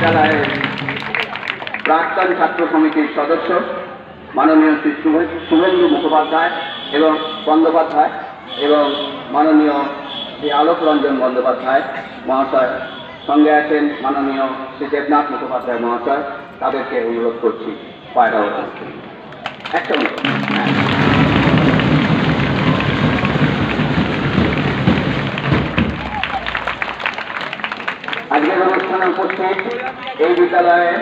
বিদ্যালয়ের প্রাক্তন ছাত্র সমিতির সদস্য মাননীয় শ্রী শুভেন্দু মুখোপাধ্যায় এবং বন্দ্যোপাধ্যায় এবং মাননীয় শ্রী আলোক রঞ্জন বন্দ্যোপাধ্যায় মহাশয়, সঙ্গে আছেন মাননীয় শ্রী দেবনাথ মুখোপাধ্যায় মহাশয়। তাদেরকে অনুরোধ করছি পায়রা একটা আজকের অনুষ্ঠানে উপস্থিত এই বিদ্যালয়ের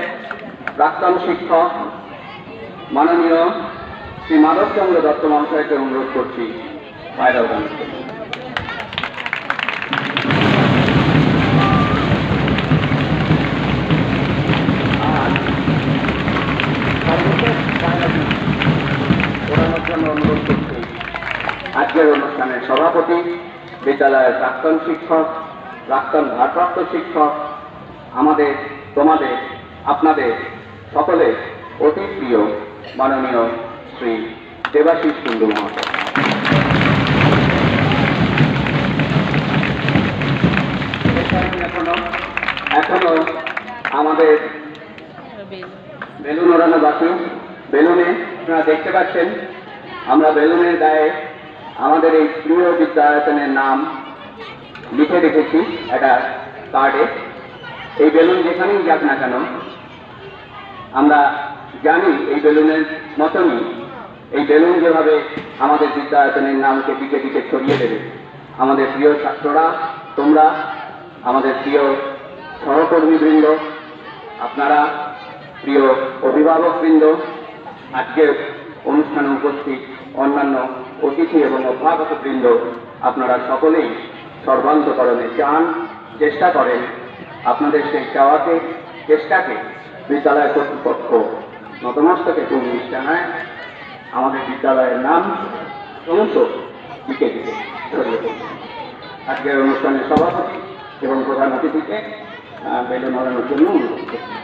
প্রাক্তন শিক্ষক মাননীয় শ্রী মাধবচন্দ্র দত্ত মহাশয়কে অনুরোধ করছি পায়রা উঠানোর জন্য। ওঠানোর জন্য অনুরোধ করছি আজকের অনুষ্ঠানের সভাপতি, বিদ্যালয়ের প্রাক্তন শিক্ষক, প্রাক্তন ভারপ্রাপ্ত শিক্ষক, আমাদের তোমাদের আপনাদের সকলে অতি প্রিয় মাননীয় শ্রী দেবাশিস কুণ্ডু মহাশয়। এখনো আমাদের বেলুন ওড়ানো বাকি। বেলুনে আপনারা দেখতে পাচ্ছেন আমরা বেলুনের গায়ে আমাদের এই প্রিয় বিদ্যায়তনের নাম লিখে রেখেছি একটা কার্ডে। এই বেলুন যেখানেই যাক না কেন আমরা জানি এই বেলুনের মতনই এই বেলুন যেভাবে আমাদের বিদ্যায়তনের নামকে দিকে দিকে ছড়িয়ে দেবে, আমাদের প্রিয় ছাত্ররা, তোমরা, আমাদের প্রিয় সহকর্মীবৃন্দ, আপনারা, প্রিয় অভিভাবকবৃন্দ, আজকের অনুষ্ঠানে উপস্থিত অন্যান্য অতিথি এবং অভ্যাগতবৃন্দ, আপনারা সকলেই সর্বান্তকরণে চান, চেষ্টা করেন। আপনাদের সেই চাওয়াকে, চেষ্টাকে বিদ্যালয় কর্তৃপক্ষ নতমস্তকে কুর্নিশ জানায়। আমাদের বিদ্যালয়ের নাম ক্রমশ দিকে দিকে ছড়িয়ে পড়ে। আজকের অনুষ্ঠানের সভাপতি এবং প্রধান অতিথিকে বেলুন ওড়ানোর জন্য অনুরোধ করছি।